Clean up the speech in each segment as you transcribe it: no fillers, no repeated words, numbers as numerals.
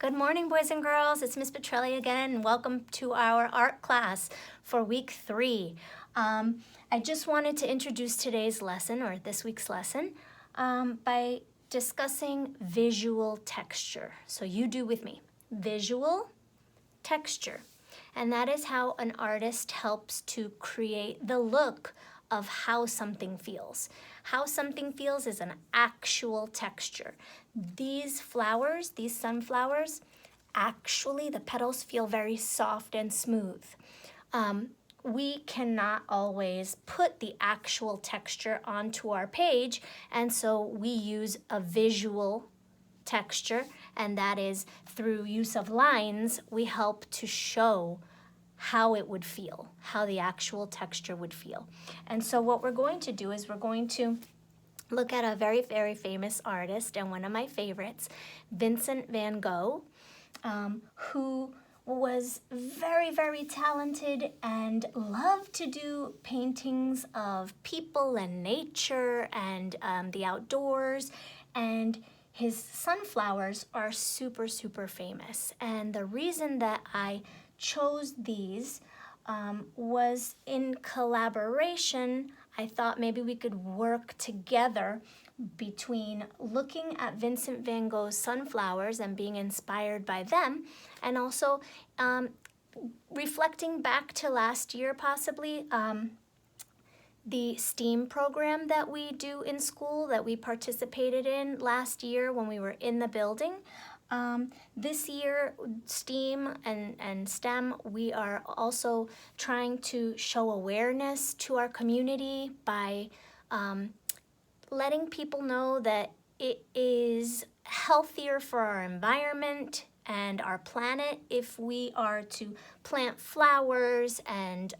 Good morning, boys and girls. It's Miss Petrelli again, and welcome to our art class for week 3. I just wanted to introduce today's lesson, or this week's lesson, by discussing visual texture. So you do with me. Visual texture. And that is how an artist helps to create the look of how something feels. How something feels is an actual texture. These flowers, these sunflowers, actually the petals feel very soft and smooth. We cannot always put the actual texture onto our page, and so we use a visual texture, and that is through use of lines, we help to show how it would feel, how the actual texture would feel. And so what we're going to do is we're going to look at a very, very famous artist and one of my favorites, Vincent van Gogh, who was very, very talented and loved to do paintings of people and nature and the outdoors. And his sunflowers are super, super famous. And the reason that I chose these was in collaboration. I thought maybe we could work together between looking at Vincent van Gogh's sunflowers and being inspired by them, and also reflecting back to last year possibly, the STEAM program that we do in school that we participated in last year when we were in the building. This year, STEAM and STEM, we are also trying to show awareness to our community by letting people know that it is healthier for our environment and our planet if we are to plant flowers and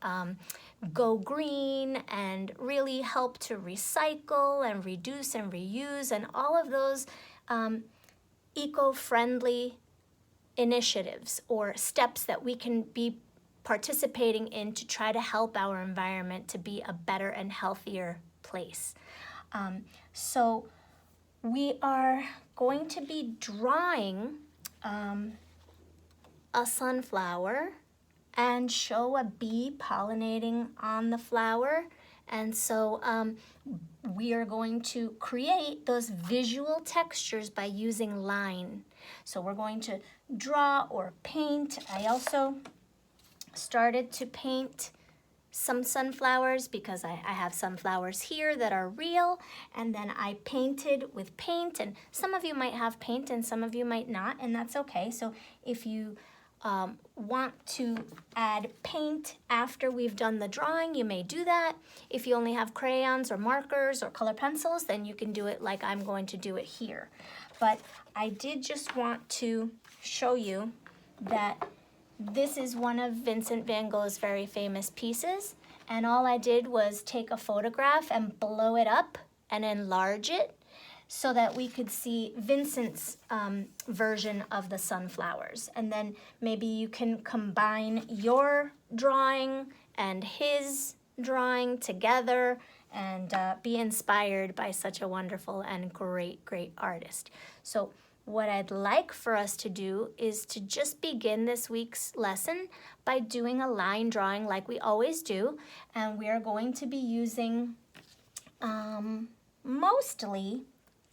go green and really help to recycle and reduce and reuse and all of those eco-friendly initiatives or steps that we can be participating in to try to help our environment to be a better and healthier place. So we are going to be drawing a sunflower and show a bee pollinating on the flower. And so we are going to create those visual textures by using line. So we're going to draw or paint. I also started to paint some sunflowers because I have sunflowers here that are real, and then I painted with paint, and some of you might have paint and some of you might not, and that's okay. So if you want to add paint after we've done the drawing, you may do that. If you only have crayons or markers or color pencils, then you can do it like I'm going to do it here. But I did just want to show you that this is one of Vincent van Gogh's very famous pieces, and all I did was take a photograph and blow it up and enlarge it so that we could see Vincent's version of the sunflowers. And then maybe you can combine your drawing and his drawing together and be inspired by such a wonderful and great, great artist. So what I'd like for us to do is to just begin this week's lesson by doing a line drawing like we always do. And we are going to be using mostly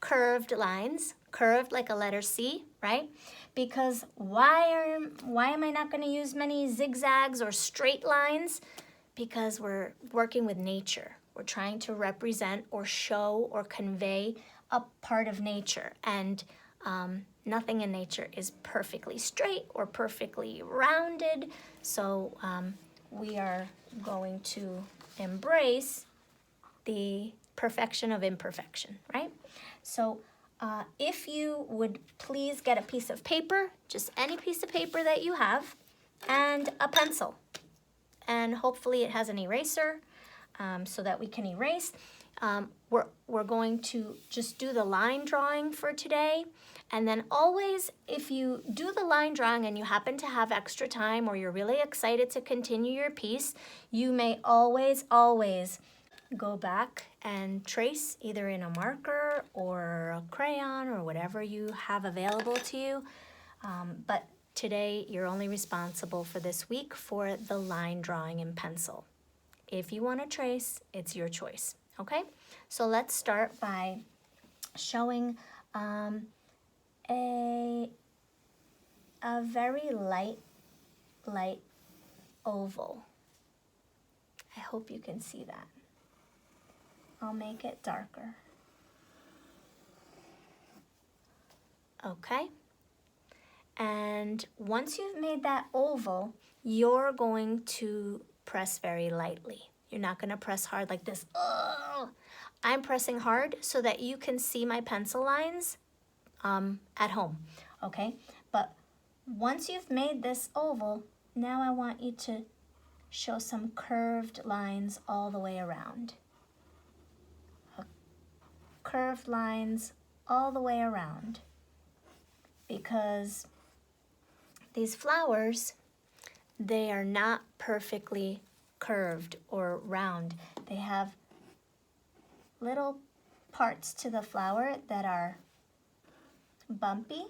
curved lines, curved like a letter C, right? Because why am I not going to use many zigzags or straight lines? Because we're working with nature. We're trying to represent or show or convey a part of nature, and nothing in nature is perfectly straight or perfectly rounded. So we are going to embrace the perfection of imperfection, right? So if you would please get a piece of paper, just any piece of paper that you have, and a pencil. And hopefully it has an eraser so that we can erase. We're going to just do the line drawing for today. And then always, if you do the line drawing and you happen to have extra time or you're really excited to continue your piece, you may always go back and trace either in a marker or a crayon or whatever you have available to you. But today you're only responsible for this week for the line drawing in pencil. If you want to trace, it's your choice, okay? So let's start by showing a very light oval. I hope you can see that. I'll make it darker. Okay. And once you've made that oval, you're going to press very lightly. You're not going to press hard like this. Ugh. I'm pressing hard so that you can see my pencil lines at home, okay? But once you've made this oval, now I want you to show some curved lines all the way around. Curved lines all the way around, because these flowers, they are not perfectly curved or round. They have little parts to the flower that are bumpy,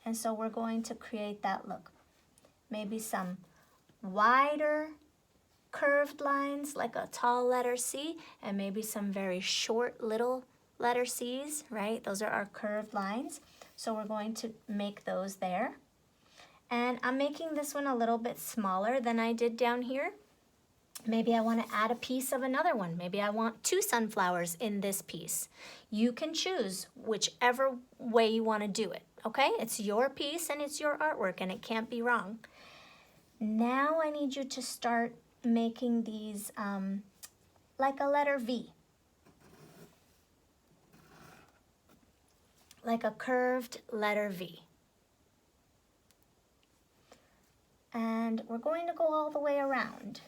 and so we're going to create that look. Maybe some wider curved lines like a tall letter C, and maybe some very short little letter C's, right? Those are our curved lines. So we're going to make those there. And I'm making this one a little bit smaller than I did down here. Maybe I want to add a piece of another one. Maybe I want 2 sunflowers in this piece. You can choose whichever way you want to do it, okay? It's your piece and it's your artwork and it can't be wrong. Now I need you to start making these like a letter V. Like a curved letter V. And we're going to go all the way around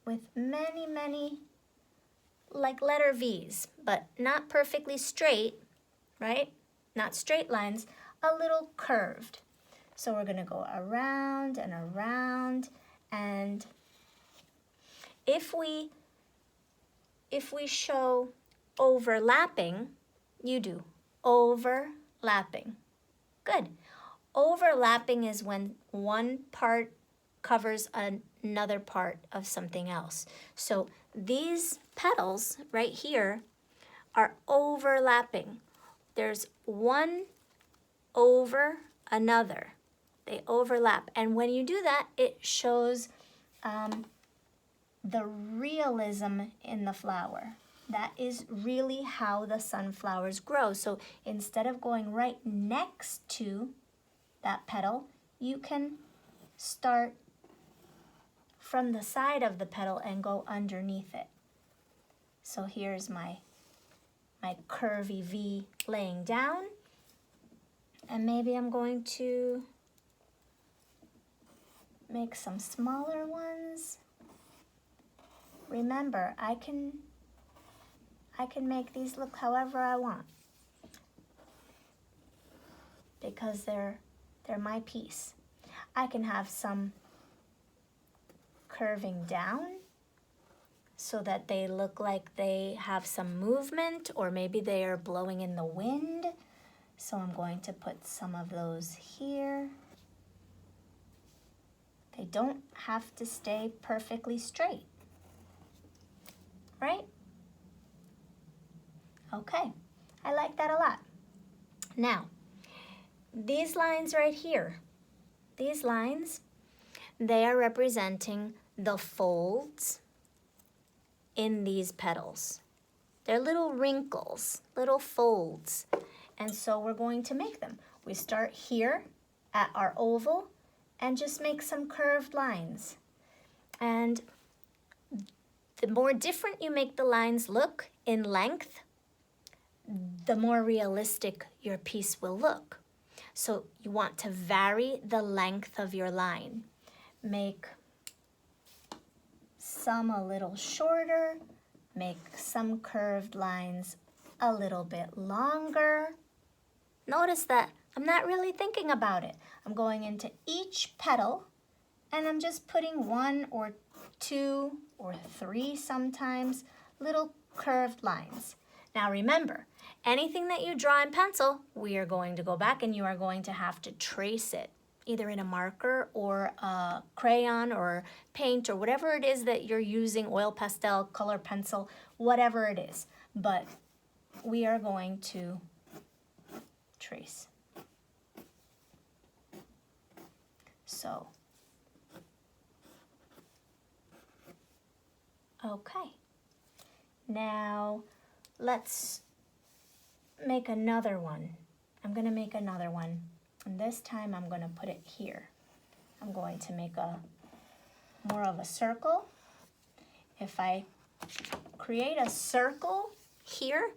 with many, like letter V's, but not perfectly straight, right? Not straight lines, a little curved. So we're gonna go around and around, and if we show overlapping, you do overlapping. Good. Overlapping is when one part covers another part of something else. So these petals right here are overlapping. There's one over another. They overlap. And when you do that, it shows the realism in the flower. That is really how the sunflowers grow. So instead of going right next to that petal, you can start from the side of the petal and go underneath it. So here's my curvy V laying down. And maybe I'm going to make some smaller ones. Remember, I can make these look however I want, because they're my piece. I can have some curving down so that they look like they have some movement, or maybe they are blowing in the wind. So I'm going to put some of those here. They don't have to stay perfectly straight, right? Okay, I like that a lot. Now, these lines right here, these lines, they are representing the folds in these petals. They're little wrinkles, little folds. And so we're going to make them. We start here at our oval and just make some curved lines. And the more different you make the lines look in length, the more realistic your piece will look. So you want to vary the length of your line. Make some a little shorter, make some curved lines a little bit longer. Notice that I'm not really thinking about it. I'm going into each petal and I'm just putting 1 or 2 or 3 sometimes little curved lines. Now remember, anything that you draw in pencil, we are going to go back and you are going to have to trace it, either in a marker or a crayon or paint or whatever it is that you're using, oil pastel, color pencil, whatever it is. But we are going to trace. So, okay. Now, let's make another one. I'm going to make another one. And this time I'm going to put it here. I'm going to make a more of a circle. If I create a circle here,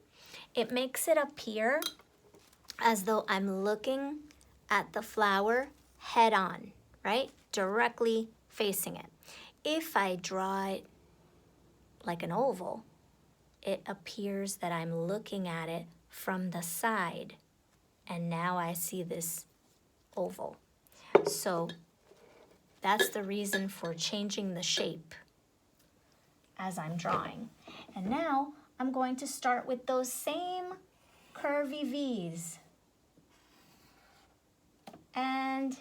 it makes it appear as though I'm looking at the flower head on, right? Directly facing it. If I draw it like an oval, it appears that I'm looking at it from the side. And now I see this oval. So that's the reason for changing the shape as I'm drawing. And now I'm going to start with those same curvy V's. And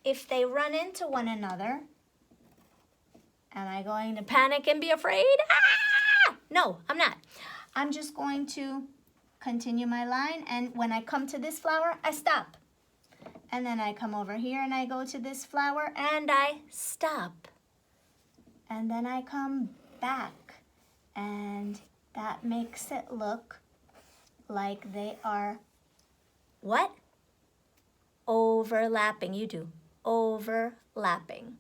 if they run into one another, am I going to panic and be afraid? Ah! No, I'm not. I'm just going to continue my line, and when I come to this flower, I stop. And then I come over here and I go to this flower and I stop. And then I come back, and that makes it look like they are what? Overlapping. You do. Overlapping.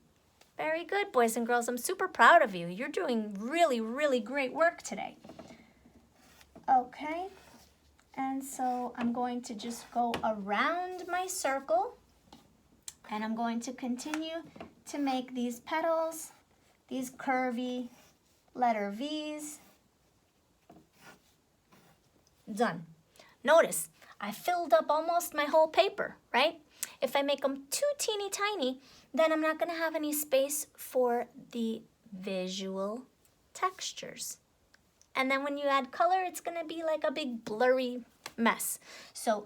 Very good, boys and girls. I'm super proud of you. You're doing really, really great work today. Okay. And so I'm going to just go around my circle, and I'm going to continue to make these petals, these curvy letter V's. Done. Notice, I filled up almost my whole paper, right? If I make them too teeny tiny, then I'm not going to have any space for the visual textures. And then when you add color, it's going to be like a big blurry mess. So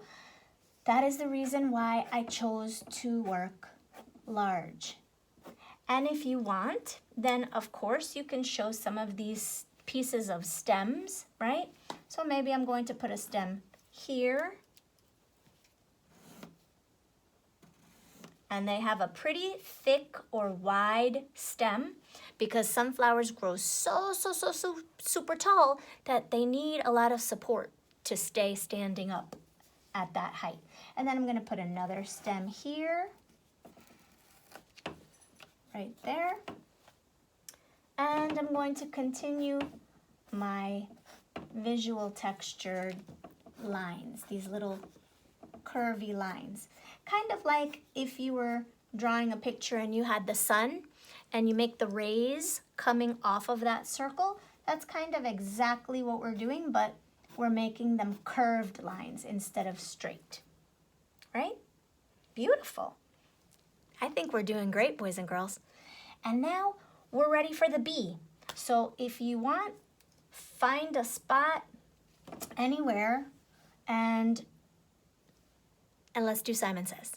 that is the reason why I chose to work large. And if you want, then of course you can show some of these pieces of stems, right? So maybe I'm going to put a stem here. And they have a pretty thick or wide stem because sunflowers grow so super tall that they need a lot of support to stay standing up at that height. And then I'm going to put another stem here, right there. And I'm going to continue my visual textured lines, these little curvy lines. Kind of like if you were drawing a picture and you had the sun and you make the rays coming off of that circle. That's kind of exactly what we're doing, but we're making them curved lines instead of straight, right? Beautiful. I think we're doing great, boys and girls. And now we're ready for the B. So if you want, find a spot anywhere and let's do Simon Says.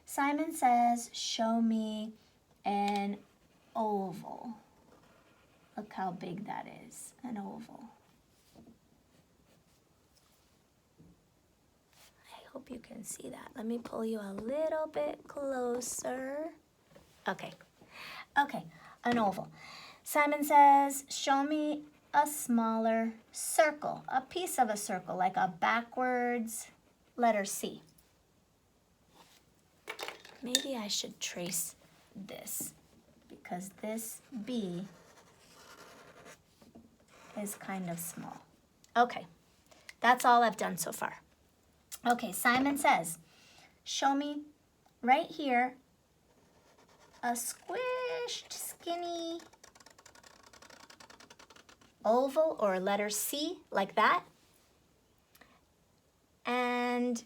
Simon Says, show me an oval. Look how big that is, an oval. I hope you can see that. Let me pull you a little bit closer. Okay, an oval. Simon Says, show me a smaller circle, a piece of a circle, like a backwards letter C. Maybe I should trace this because this B is kind of small. Okay, that's all I've done so far. Okay, Simon Says, show me right here a squished, skinny oval or letter C like that. And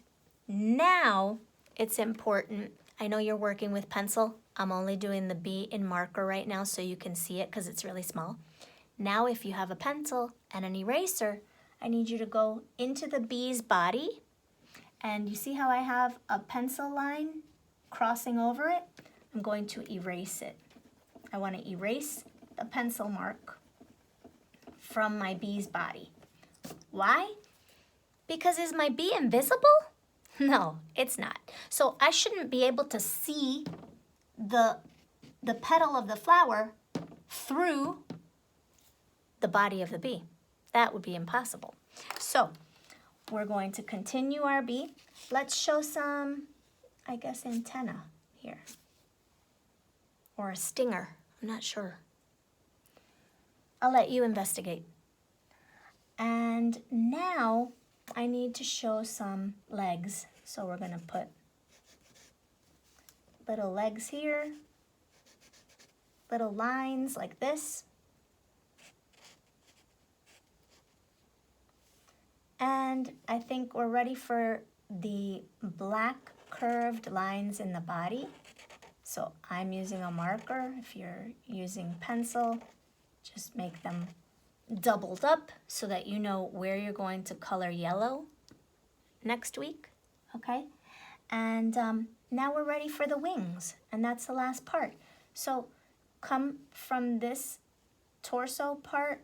now it's important. I know you're working with pencil. I'm only doing the B in marker right now so you can see it because it's really small. Now if you have a pencil and an eraser, I need you to go into the bee's body. And you see how I have a pencil line crossing over it? I'm going to erase it. I want to erase the pencil mark from my bee's body. Why? Because is my bee invisible? No, it's not. So I shouldn't be able to see the petal of the flower through the body of the bee. That would be impossible. So we're going to continue our bee. Let's show some, I guess, antenna here. Or a stinger, I'm not sure. I'll let you investigate. And now I need to show some legs. So we're gonna put little legs here, little lines like this. And I think we're ready for the black curved lines in the body. So I'm using a marker. If you're using pencil, just make them doubled up so that you know where you're going to color yellow next week, okay? And now we're ready for the wings, and that's the last part. So come from this torso part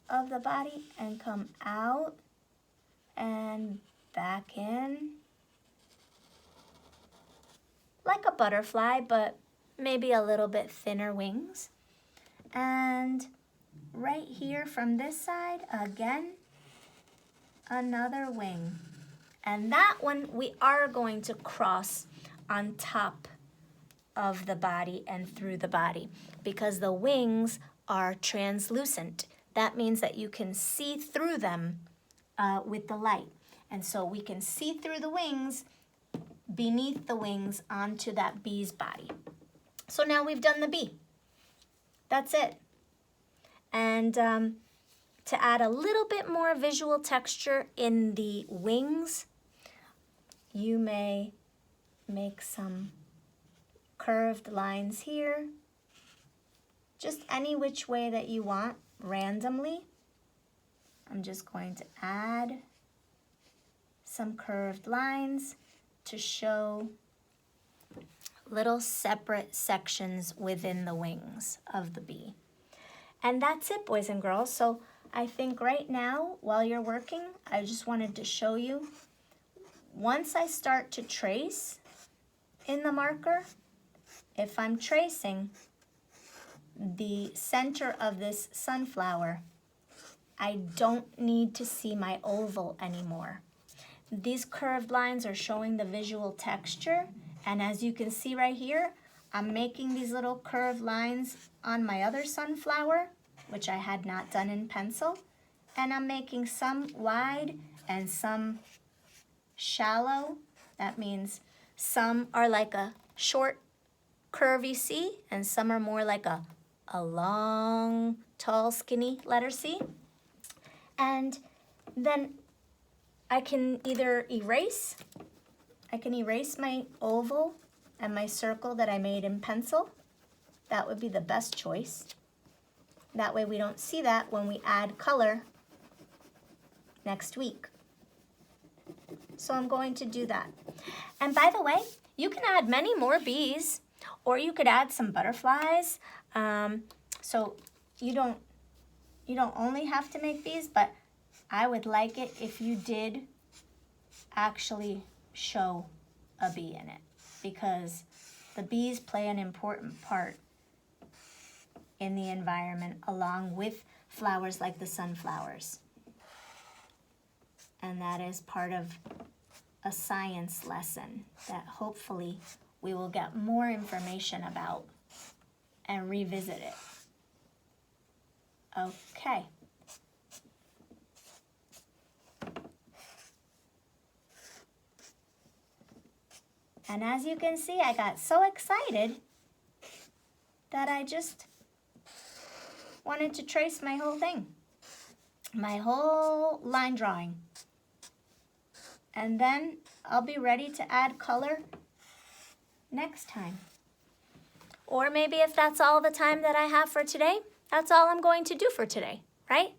of the body and come out and back in. Like a butterfly, but maybe a little bit thinner wings. And right here from this side, again, another wing. And that one we are going to cross on top of the body and through the body because the wings are translucent. That means that you can see through them with the light. And so we can see through the wings, beneath the wings, onto that bee's body. So now we've done the bee. That's it. And to add a little bit more visual texture in the wings, you may make some curved lines here, just any which way that you want, randomly. I'm just going to add some curved lines to show little separate sections within the wings of the bee. And that's it, boys and girls. So I think right now, while you're working, I just wanted to show you, once I start to trace in the marker, if I'm tracing the center of this sunflower, I don't need to see my oval anymore. These curved lines are showing the visual texture, and as you can see right here, I'm making these little curved lines on my other sunflower, which I had not done in pencil, and I'm making some wide and some shallow. That means some are like a short curvy C, and some are more like a long, tall, skinny letter C. And then I can either erase my oval and my circle that I made in pencil. That would be the best choice. That way we don't see that when we add color next week. So I'm going to do that. And by the way, you can add many more bees, or you could add some butterflies. So you don't only have to make bees, but I would like it if you did actually show a bee in it, because the bees play an important part in the environment along with flowers like the sunflowers. And that is part of a science lesson that hopefully we will get more information about and revisit it. Okay. And as you can see, I got so excited that I just wanted to trace my whole thing, my whole line drawing. And then I'll be ready to add color next time. Or maybe if that's all the time that I have for today, that's all I'm going to do for today, right?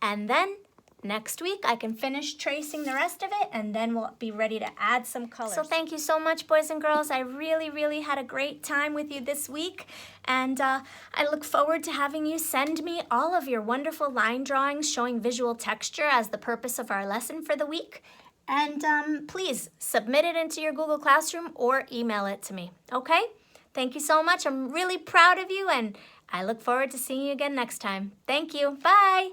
And then next week I can finish tracing the rest of it, and then we'll be ready to add some colors. So thank you so much, boys and girls. I really had a great time with you this week, and I look forward to having you send me all of your wonderful line drawings showing visual texture as the purpose of our lesson for the week. And please submit it into your Google Classroom or email it to me, okay? Thank you so much. I'm really proud of you, and I look forward to seeing you again next time. Thank you. Bye.